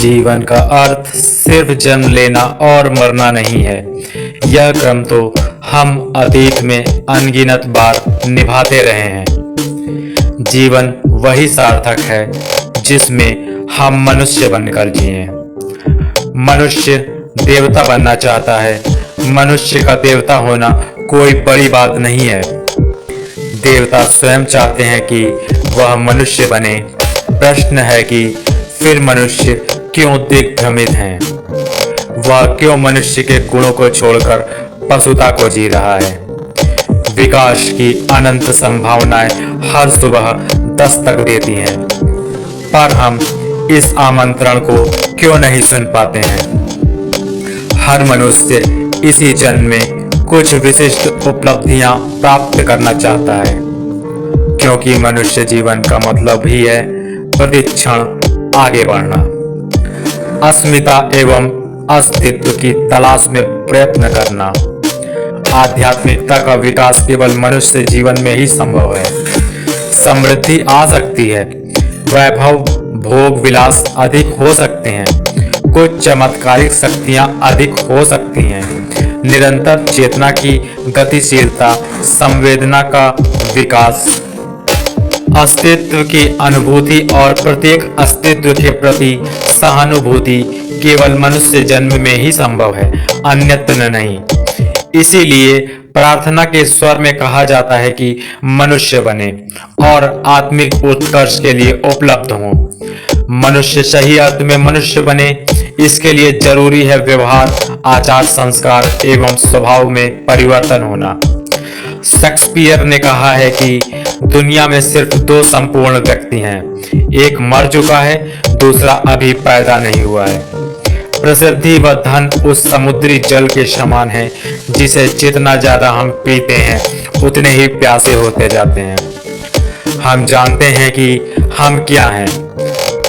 जीवन का अर्थ सिर्फ जन्म लेना और मरना नहीं है। यह क्रम तो हम अतीत में अनगिनत बार निभाते रहे हैं। जीवन वही सार्थक है जिसमें हम मनुष्य बनकर जिए। मनुष्य देवता बनना चाहता है। मनुष्य का देवता होना कोई बड़ी बात नहीं है। देवता स्वयं चाहते हैं कि वह मनुष्य बने। प्रश्न है कि फिर मनुष्य क्यों दिग्भ्रमित हैं? वह क्यों मनुष्य के गुणों को छोड़कर पशुता को जी रहा है? विकास की अनंत संभावनाएं हर सुबह दस्तक देती हैं, पर हम इस आमंत्रण को क्यों नहीं सुन पाते हैं? हर मनुष्य इसी जन्म में कुछ विशिष्ट उपलब्धियां प्राप्त करना चाहता है, क्योंकि मनुष्य जीवन का मतलब ही है प्रतिक्षण आगे बढ़ना, अस्मिता एवं अस्तित्व की तलाश में प्रयत्न करना। आध्यात्मिकता का विकास केवल मनुष्य जीवन में ही संभव है। समृद्धि आ सकती है, वैभव भोग विलास अधिक हो सकते हैं, कुछ चमत्कारिक शक्तियां अधिक हो सकती हैं, निरंतर चेतना की गतिशीलता, संवेदना का विकास, अस्तित्व की अनुभूति और प्रत्येक अस्तित्व के प्रति सहानुभूति केवल मनुष्य जन्म में ही संभव है, अन्यत्र नहीं। इसीलिए प्रार्थना के स्वर में कहा जाता है कि मनुष्य बने और आत्मिक उत्कर्ष के लिए उपलब्ध हो। मनुष्य सही अर्थ में मनुष्य बने, इसके लिए जरूरी है व्यवहार, आचार, संस्कार एवं स्वभाव में परिवर्तन होना। शेक्सपियर ने कहा है कि दुनिया में सिर्फ दो संपूर्ण व्यक्ति हैं, एक मर चुका है, दूसरा अभी पैदा नहीं हुआ है। प्रसिद्धि व धन उस समुद्री जल के समान है जिसे जितना ज्यादा हम पीते हैं उतने ही प्यासे होते जाते हैं। हम जानते हैं कि हम क्या हैं,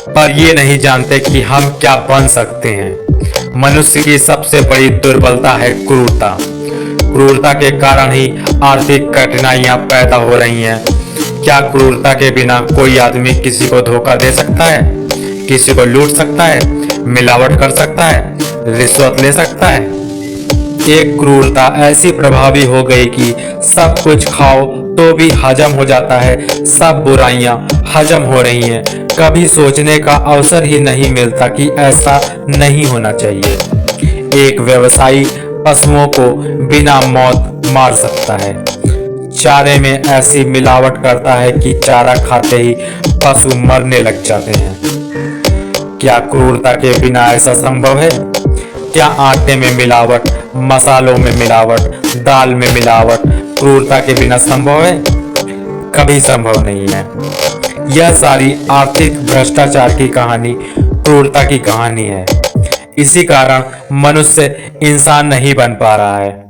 पर ये नहीं जानते कि हम क्या बन सकते हैं। मनुष्य की सबसे बड़ी दुर्बलता है क्रूरता। क्रूरता के कारण ही आर्थिक कठिनाइयां पैदा हो रही हैं। क्या क्रूरता के बिना कोई आदमी किसी को धोखा दे सकता है? किसी को लूट सकता है? मिलावट कर सकता है? रिश्वत ले सकता है? एक क्रूरता ऐसी प्रभावी हो गई कि सब कुछ खाओ तो भी हजम हो जाता है। सब बुराइयां हजम हो रही हैं। कभी सोचने का अवसर ही नहीं मिलता कि ऐसा नहीं होना चाहिए। एक व्यवसायी पशुओं को बिना मौत मार सकता है। चारे में ऐसी मिलावट करता है कि चारा खाते ही पशु मरने लग जाते हैं। क्या क्रूरता के बिना ऐसा संभव है? क्या आटे में मिलावट, मसालों में मिलावट, दाल में मिलावट क्रूरता के बिना संभव है? कभी संभव नहीं है। यह सारी आर्थिक भ्रष्टाचार की कहानी क्रूरता की कहानी है। इसी कारण मनुष्य इंसान नहीं बन पा रहा है।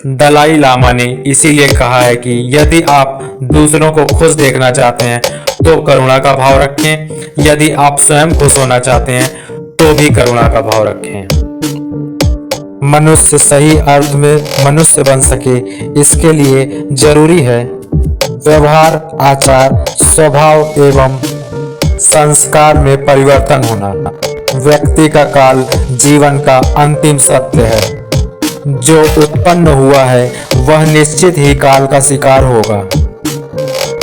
दलाई लामा ने इसीलिए कहा है कि यदि आप दूसरों को खुश देखना चाहते हैं तो करुणा का भाव रखें, यदि आप स्वयं खुश होना चाहते हैं तो भी करुणा का भाव रखें। मनुष्य सही अर्थ में मनुष्य बन सके, इसके लिए जरूरी है व्यवहार, आचार, स्वभाव एवं संस्कार में परिवर्तन होना। व्यक्ति का काल जीवन का अंतिम सत्य है। जो उत्पन्न हुआ है वह निश्चित ही काल का शिकार होगा।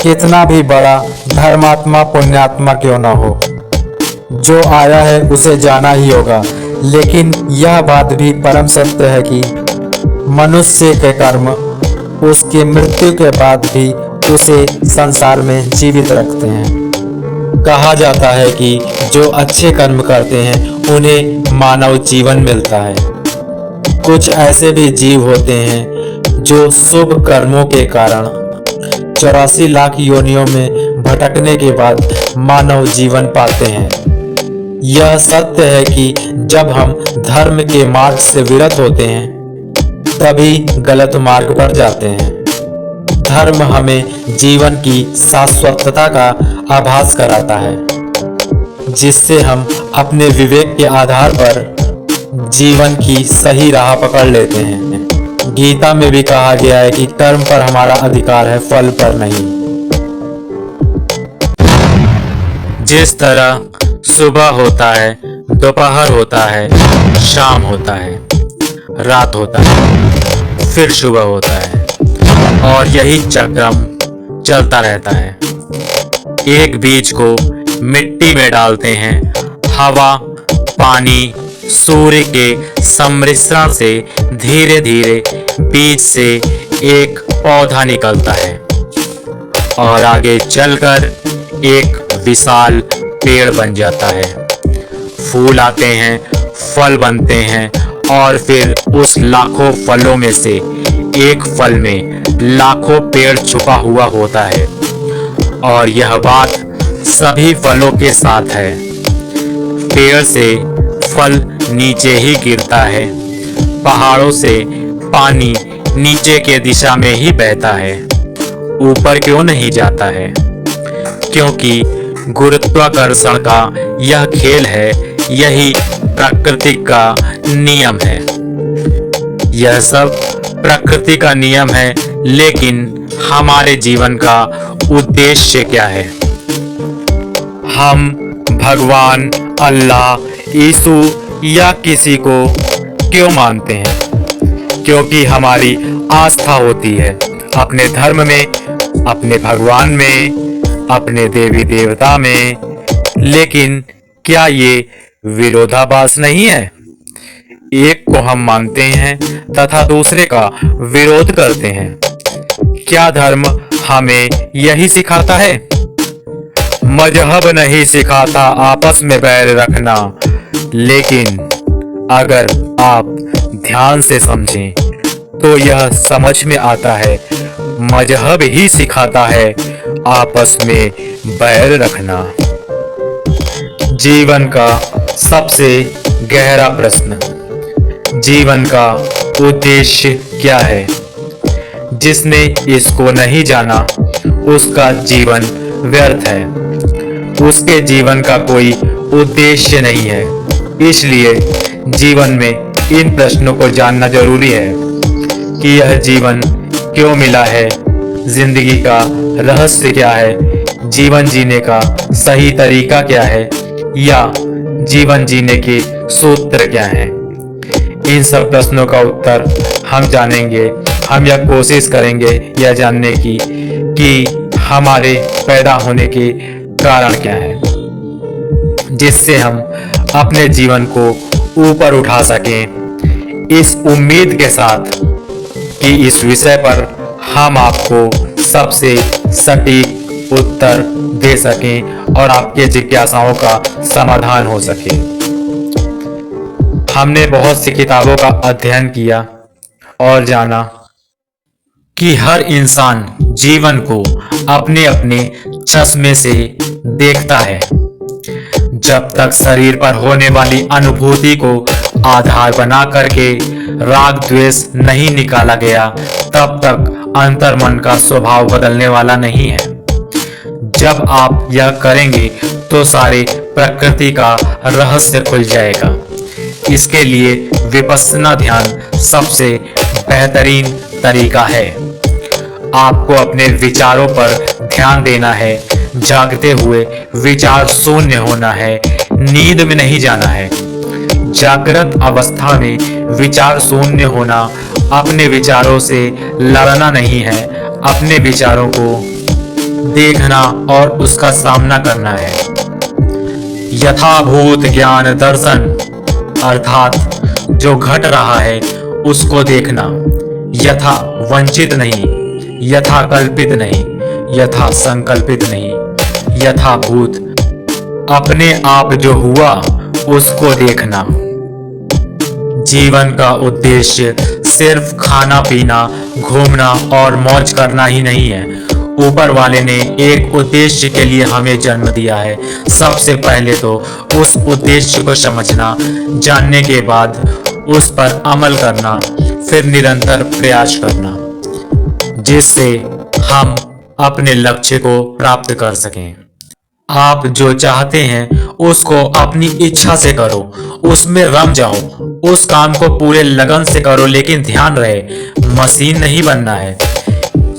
कितना भी बड़ा धर्मात्मा पुण्यात्मा क्यों न हो, जो आया है उसे जाना ही होगा। लेकिन यह बात भी परम सत्य है कि मनुष्य के कर्म उसकी मृत्यु के बाद भी उसे संसार में जीवित रखते हैं। कहा जाता है कि जो अच्छे कर्म करते हैं उन्हें मानव जीवन मिलता है। कुछ ऐसे भी जीव होते हैं जो शुभ कर्मों के कारण 84 लाख योनियों में भटकने के बाद मानव जीवन पाते हैं। यह सत्य है कि जब हम धर्म के मार्ग से विरत होते हैं तभी गलत मार्ग पर जाते हैं। धर्म हमें जीवन की शाश्वतता का आभास कराता है, जिससे हम अपने विवेक के आधार पर जीवन की सही राह पकड़ लेते हैं। गीता में भी कहा गया है कि कर्म पर हमारा अधिकार है, फल पर नहीं। जिस तरह सुबह होता है, दोपहर होता है, शाम होता है, रात होता है, फिर सुबह होता है और यही चक्रम चलता रहता है। एक बीज को मिट्टी में डालते हैं, हवा, पानी, सूर्य के सम्मिश्रण से धीरे धीरे बीज से एक पौधा निकलता है और आगे चलकर एक विशाल पेड़ बन जाता है। फूल आते हैं, फल बनते हैं और फिर उस लाखों फलों में से एक फल में लाखों पेड़ छुपा हुआ होता है। और यह बात सभी फलों के साथ है। पेड़ से फल नीचे ही गिरता है, पहाड़ों से पानी नीचे के दिशा में ही बहता है, ऊपर क्यों नहीं जाता है? क्योंकि गुरुत्वाकर्षण का यह खेल है, यही प्रकृति का नियम है। यह सब प्रकृति का नियम है, लेकिन हमारे जीवन का उद्देश्य क्या है? हम भगवान, अल्लाह, यीशु या किसी को क्यों मानते हैं? क्योंकि हमारी आस्था होती है अपने धर्म में, अपने भगवान में, अपने देवी देवता में। लेकिन क्या ये विरोधाभास नहीं है? एक को हम मानते हैं तथा दूसरे का विरोध करते हैं। क्या धर्म हमें यही सिखाता है? मजहब नहीं सिखाता आपस में बैर रखना, लेकिन अगर आप ध्यान से समझें तो यह समझ में आता है, मजहब ही सिखाता है आपस में बैर रखना। जीवन का सबसे गहरा प्रश्न, जीवन का उद्देश्य क्या है? जिसने इसको नहीं जाना उसका जीवन व्यर्थ है, उसके जीवन का कोई उद्देश्य नहीं है। इसलिए जीवन में इन प्रश्नों को जानना जरूरी है कि यह जीवन क्यों मिला है, जिंदगी का रहस्य क्या है, जीवन जीने का सही तरीका क्या है या जीवन जीने के सूत्र क्या हैं। इन सब प्रश्नों का उत्तर हम जानेंगे। हम यह कोशिश करेंगे यह जानने की कि हमारे पैदा होने के कारण क्या है, जिससे हम अपने जीवन को ऊपर उठा सकें, इस उम्मीद के साथ कि इस विषय पर हम आपको सबसे सटीक उत्तर दे सकें और आपके जिज्ञासाओं का समाधान हो सके। हमने बहुत सी किताबों का अध्ययन किया और जाना कि हर इंसान जीवन को अपने अपने चश्मे से देखता है। जब तक शरीर पर होने वाली अनुभूति को आधार बना करके राग द्वेष नहीं निकाला गया, तब तक अंतर्मन का स्वभाव बदलने वाला नहीं है। जब आप यह करेंगे तो सारे प्रकृति का रहस्य खुल जाएगा। इसके लिए विपश्यना ध्यान सबसे बेहतरीन तरीका है। आपको अपने विचारों पर ध्यान देना है, जागते हुए विचार शून्य होना है, नींद में नहीं जाना है। जागृत अवस्था में विचार शून्य होना अपने विचारों से लड़ना नहीं है, अपने विचारों को देखना और उसका सामना करना है। यथाभूत ज्ञान दर्शन अर्थात जो घट रहा है उसको देखना, यथा वंचित नहीं, यथा कल्पित नहीं, यथा संकल्पित नहीं, यथाभूत अपने आप जो हुआ उसको देखना। जीवन का उद्देश्य सिर्फ खाना पीना, घूमना और मौज करना ही नहीं है। ऊपर वाले ने एक उद्देश्य के लिए हमें जन्म दिया है। सबसे पहले तो उस उद्देश्य को समझना, जानने के बाद उस पर अमल करना, फिर निरंतर प्रयास करना, जिससे हम अपने लक्ष्य को प्राप्त कर सकें। आप जो चाहते हैं उसको अपनी इच्छा से करो, उसमें रम जाओ, उस काम को पूरे लगन से करो, लेकिन ध्यान रहे मशीन नहीं बनना है।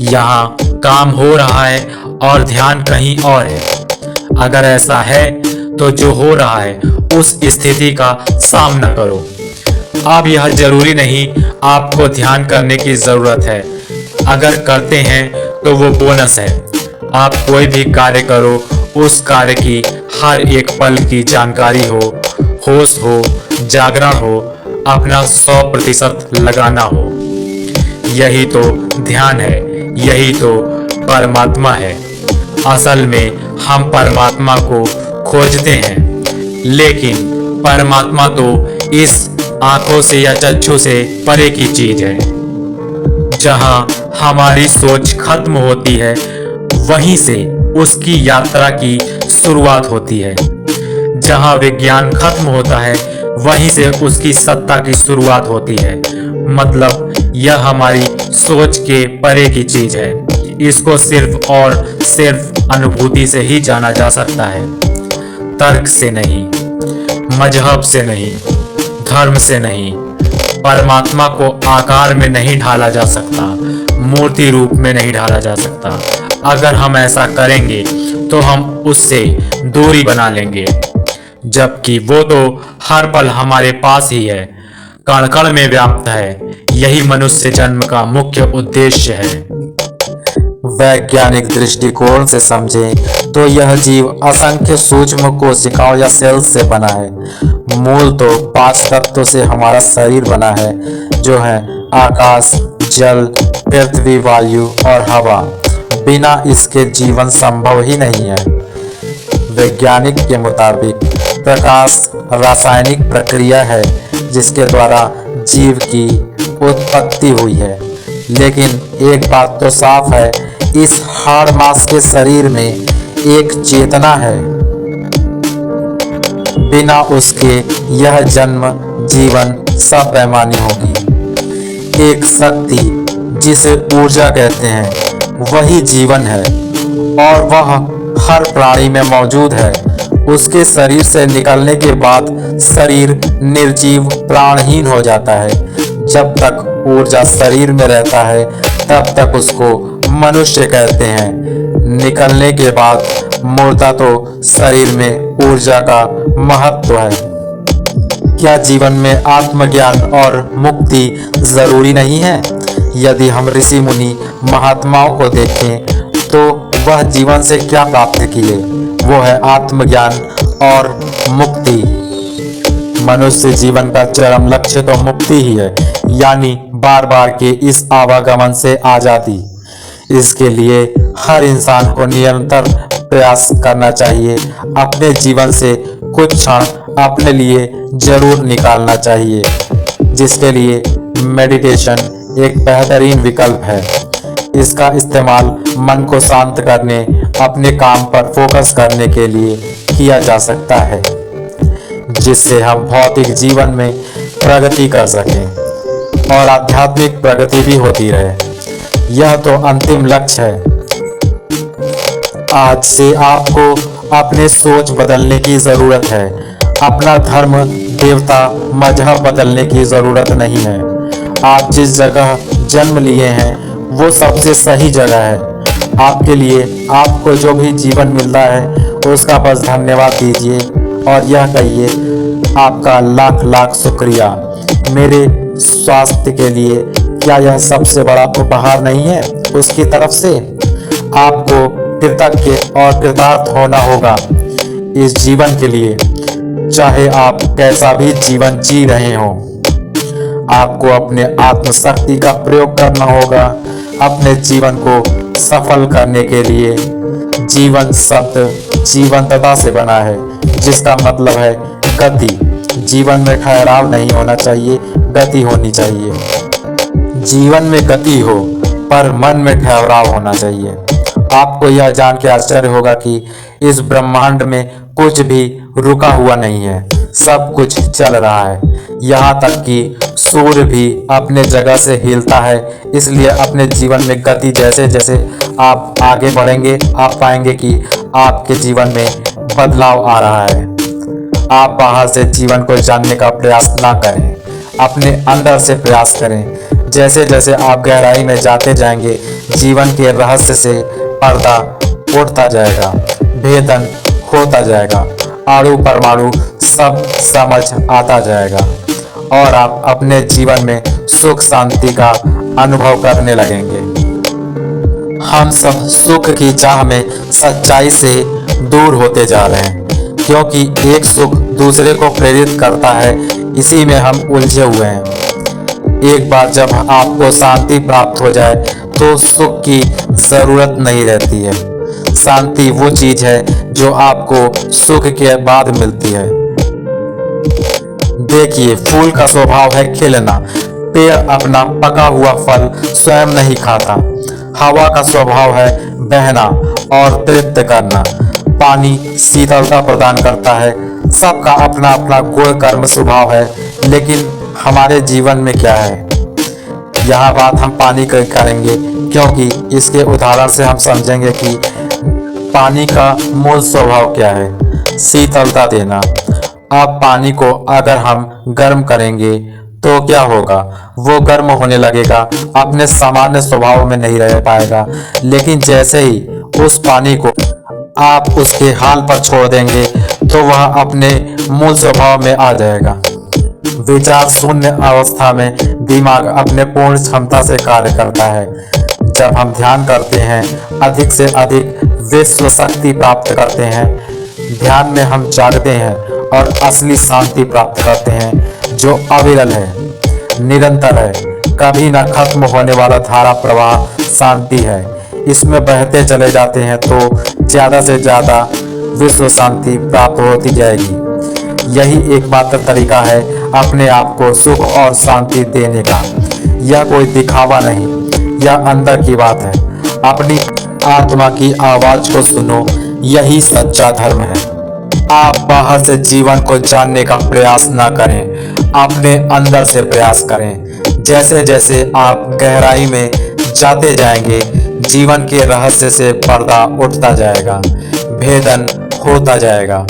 यहाँ काम हो रहा है और ध्यान कहीं और है। अगर ऐसा है तो जो हो रहा है उस स्थिति का सामना करो। अब यह जरूरी नहीं आपको ध्यान करने की जरूरत है, अगर करते हैं तो वो बोनस है। आप कोई भी कार्य करो, उस कार्य की हर एक पल की जानकारी हो, होश हो, जागरण हो, अपना 100% लगाना हो। यही तो ध्यान है, यही तो परमात्मा है। असल में हम परमात्मा को खोजते हैं, लेकिन परमात्मा तो इस आंखों से या चक्षु से परे की चीज है। जहां हमारी सोच खत्म होती है, वहीं से उसकी यात्रा की शुरुआत होती है। जहां विज्ञान खत्म होता है, वहीं से उसकी सत्ता की शुरुआत होती है। मतलब यह हमारी सोच के परे की चीज है। इसको सिर्फ और सिर्फ अनुभूति से ही जाना जा सकता है, तर्क से नहीं, मजहब से नहीं, धर्म से नहीं। परमात्मा को आकार में नहीं ढाला जा सकता, मूर्ति रूप में नहीं ढाला जा सकता। अगर हम ऐसा करेंगे तो हम उससे दूरी बना लेंगे, जबकि वो तो हर पल हमारे पास ही है, कण कण में व्याप्त है। यही मनुष्य जन्म का मुख्य उद्देश्य है। वैज्ञानिक दृष्टिकोण से समझें तो यह जीव असंख्य सूक्ष्म कोशिकाओं या सेल्स से बना है। मूल तो 5 तत्वों से हमारा शरीर बना है, जो है आकाश, जल, पृथ्वी, वायु और हवा। बिना इसके जीवन संभव ही नहीं है। वैज्ञानिक के मुताबिक प्रकाश रासायनिक प्रक्रिया है जिसके द्वारा जीव की उत्पत्ति हुई है। लेकिन एक बात तो साफ है, इस हाड़ मांस के शरीर में एक चेतना है। बिना उसके यह जन्म जीवन सबैमानी होगी। एक शक्ति जिसे ऊर्जा कहते हैं, वही जीवन है और वह हर प्राणी में मौजूद है। उसके शरीर से निकलने के बाद शरीर निर्जीव प्राणहीन हो जाता है। जब तक ऊर्जा शरीर में रहता है तब तक उसको मनुष्य कहते हैं। निकलने के बाद मूर्ता तो शरीर में ऊर्जा का महत्व है। क्या जीवन में आत्मज्ञान और मुक्ति जरूरी नहीं है? यदि हम ऋषि मुनि महात्माओं को देखें तो वह जीवन से क्या प्राप्त किए? वो है आत्मज्ञान और मुक्ति। मनुष्य जीवन का चरम लक्ष्य तो मुक्ति ही है, यानी बार बार के इस आवागमन से आजादी। इसके लिए हर इंसान को निरंतर प्रयास करना चाहिए। अपने जीवन से कुछ क्षण अपने लिए जरूर निकालना चाहिए, जिसके लिए मेडिटेशन एक बेहतरीन विकल्प है। इसका इस्तेमाल मन को शांत करने, अपने काम पर फोकस करने के लिए किया जा सकता है, जिससे हम भौतिक जीवन में प्रगति कर सकें और आध्यात्मिक प्रगति भी होती रहे। यह तो अंतिम लक्ष्य है। आज से आपको अपने सोच बदलने की जरूरत है। अपना धर्म, देवता, मजहब बदलने की जरूरत नहीं है। आप जिस जगह जन्म लिए हैं वो सबसे सही जगह है आपके लिए। आपको जो भी जीवन मिल रहा है उसका बस धन्यवाद दीजिए और यह कहिए, आपका लाख लाख शुक्रिया मेरे स्वास्थ्य के लिए। क्या यह सबसे बड़ा उपहार नहीं है उसकी तरफ से? आपको कृतज्ञ और कृतार्थ होना होगा इस जीवन के लिए, चाहे आप कैसा भी जीवन जी रहे हो। आपको अपने आत्मशक्ति का प्रयोग करना होगा अपने जीवन को सफल करने के लिए। जीवन शब्द जीवंतता से बना है, जिसका मतलब है गति। जीवन में ठहराव नहीं होना चाहिए, गति होनी चाहिए। जीवन में गति हो पर मन में ठहराव होना चाहिए। आपको यह जान के आश्चर्य होगा कि इस ब्रह्मांड में कुछ भी रुका हुआ नहीं है, सब कुछ चल रहा है। यहाँ तक कि सूर्य भी अपने जगह से हिलता है। इसलिए अपने जीवन में गति, जैसे जैसे आप आगे बढ़ेंगे आप पाएंगे कि आपके जीवन में बदलाव आ रहा है। आप बाहर से जीवन को जानने का प्रयास ना करें, अपने अंदर से प्रयास करें। जैसे जैसे आप गहराई में जाते जाएंगे, जीवन के रहस्य से पर्दा उठता जाएगा, भेदन होता जाएगा। अणु परमाणु सब समझ आता जाएगा और आप अपने जीवन में सुख शांति का अनुभव करने लगेंगे। हम सब सुख की चाह में सच्चाई से दूर होते जा रहे हैं, क्योंकि एक सुख दूसरे को प्रेरित करता है, इसी में हम उलझे हुए हैं। एक बार जब आपको शांति प्राप्त हो जाए तो सुख की जरूरत नहीं रहती है। शांति वो चीज है जो आपको सुख के बाद मिलती है। देखिए, फूल का स्वभाव है खिलना, पेड़ अपना पका हुआ फल स्वयं नहीं खाता। हवा का स्वभाव है बहना और तृप्त करना। पानी शीतलता प्रदान करता है। सबका अपना अपना गुण कर्म स्वभाव है, लेकिन हमारे जीवन में क्या है? यहाँ बात हम पानी की करेंगे, क्योंकि इसके उदाहरण से हम समझेंगे कि पानी का मूल स्वभाव क्या है। शीतलता देना। अब पानी को अगर हम गर्म करेंगे तो क्या होगा? वो गर्म होने लगेगा, अपने सामान्य स्वभाव में नहीं रह पाएगा। लेकिन जैसे ही उस पानी को आप उसके हाल पर छोड़ देंगे तो वह अपने मूल स्वभाव में आ जाएगा। विचार शून्य अवस्था में दिमाग अपने पूर्ण क्षमता से कार्य करता है। जब हम ध्यान करते हैं, अधिक से अधिक विश्व शक्ति प्राप्त करते हैं। ध्यान में हम जागते हैं और असली शांति प्राप्त करते हैं, जो अविरल है, निरंतर है, कभी न खत्म होने वाला धारा प्रवाह शांति है। इसमें बहते चले जाते हैं तो ज्यादा से ज्यादा विश्व शांति प्राप्त होती जाएगी। यही एकमात्र तरीका है अपने आप को सुख और शांति देने का। यह कोई दिखावा नहीं, यह अंदर की बात है। अपनी आत्मा की आवाज को सुनो, यही सच्चा धर्म है। आप बाहर से जीवन को जानने का प्रयास ना करें, अपने अंदर से प्रयास करें। जैसे जैसे आप गहराई में जाते जाएंगे, जीवन के रहस्य से पर्दा उठता जाएगा, भेदन होता जाएगा।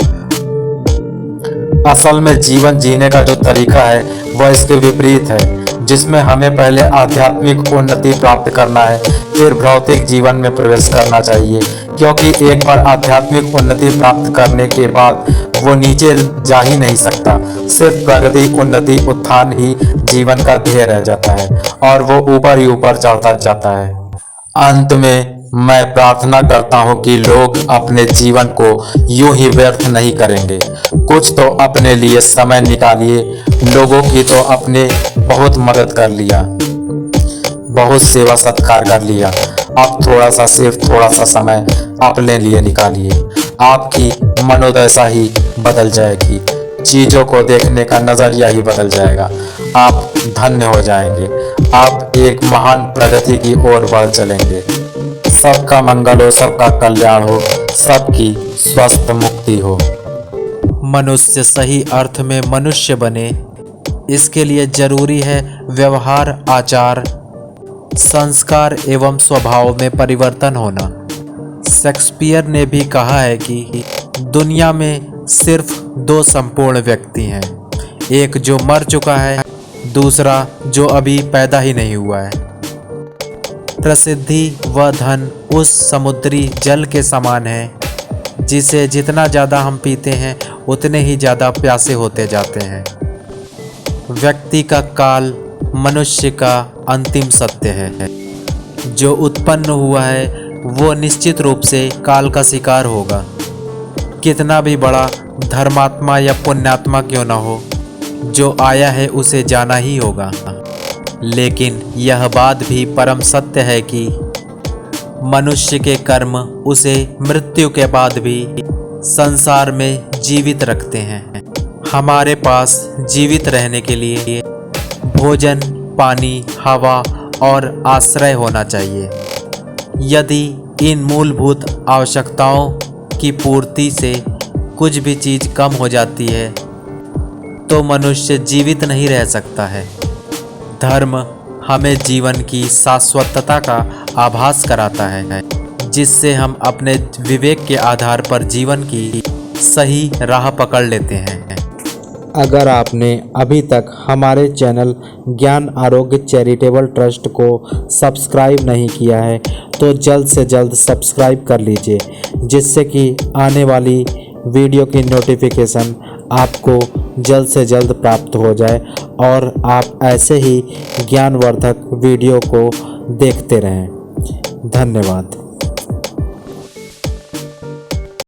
असल में जीवन जीने का जो तरीका है वह इसके विपरीत है, जिसमें हमें पहले आध्यात्मिक उन्नति प्राप्त करना है, फिर भौतिक जीवन में प्रवेश करना चाहिए। क्योंकि एक बार आध्यात्मिक उन्नति प्राप्त करने के बाद वो नीचे जा ही नहीं सकता। सिर्फ प्रगति, उन्नति, उत्थान ही जीवन का ध्येय रह जाता है और वो ऊपर ही ऊपर चढ़ता जाता है। अंत में मैं प्रार्थना करता हूँ कि लोग अपने जीवन को यूं ही व्यर्थ नहीं करेंगे। कुछ तो अपने लिए समय निकालिए। लोगों की तो अपने बहुत मदद कर लिया, बहुत सेवा सत्कार कर लिया। अब थोड़ा सा, सिर्फ थोड़ा सा समय अपने लिए निकालिए। आपकी मनोदशा ही बदल जाएगी, चीजों को देखने का नजरिया ही बदल जाएगा। आप धन्य हो जाएंगे, आप एक महान प्रगति की ओर बढ़ चलेंगे। सबका मंगल हो, सबका कल्याण हो, सबकी स्वस्थ मुक्ति हो। मनुष्य सही अर्थ में मनुष्य बने, इसके लिए जरूरी है व्यवहार, आचार, संस्कार एवं स्वभाव में परिवर्तन होना। शेक्सपियर ने भी कहा है कि दुनिया में सिर्फ दो संपूर्ण व्यक्ति हैं, एक जो मर चुका है, दूसरा जो अभी पैदा ही नहीं हुआ है। प्रसिद्धि व धन उस समुद्री जल के समान है, जिसे जितना ज़्यादा हम पीते हैं उतने ही ज़्यादा प्यासे होते जाते हैं। व्यक्ति का काल मनुष्य का अंतिम सत्य है। जो उत्पन्न हुआ है वो निश्चित रूप से काल का शिकार होगा। कितना भी बड़ा धर्मात्मा या पुण्यात्मा क्यों न हो, जो आया है उसे जाना ही होगा। लेकिन यह बात भी परम सत्य है कि मनुष्य के कर्म उसे मृत्यु के बाद भी संसार में जीवित रखते हैं। हमारे पास जीवित रहने के लिए भोजन, पानी, हवा और आश्रय होना चाहिए। यदि इन मूलभूत आवश्यकताओं की पूर्ति से कुछ भी चीज़ कम हो जाती है तो मनुष्य जीवित नहीं रह सकता है। धर्म हमें जीवन की शाश्वतता का आभास कराता है, जिससे हम अपने विवेक के आधार पर जीवन की सही राह पकड़ लेते हैं। अगर आपने अभी तक हमारे चैनल ज्ञान आरोग्य चैरिटेबल ट्रस्ट को सब्सक्राइब नहीं किया है तो जल्द से जल्द सब्सक्राइब कर लीजिए, जिससे कि आने वाली वीडियो की नोटिफिकेशन आपको जल्द से जल्द प्राप्त हो जाए और आप ऐसे ही ज्ञानवर्धक वीडियो को देखते रहें। धन्यवाद।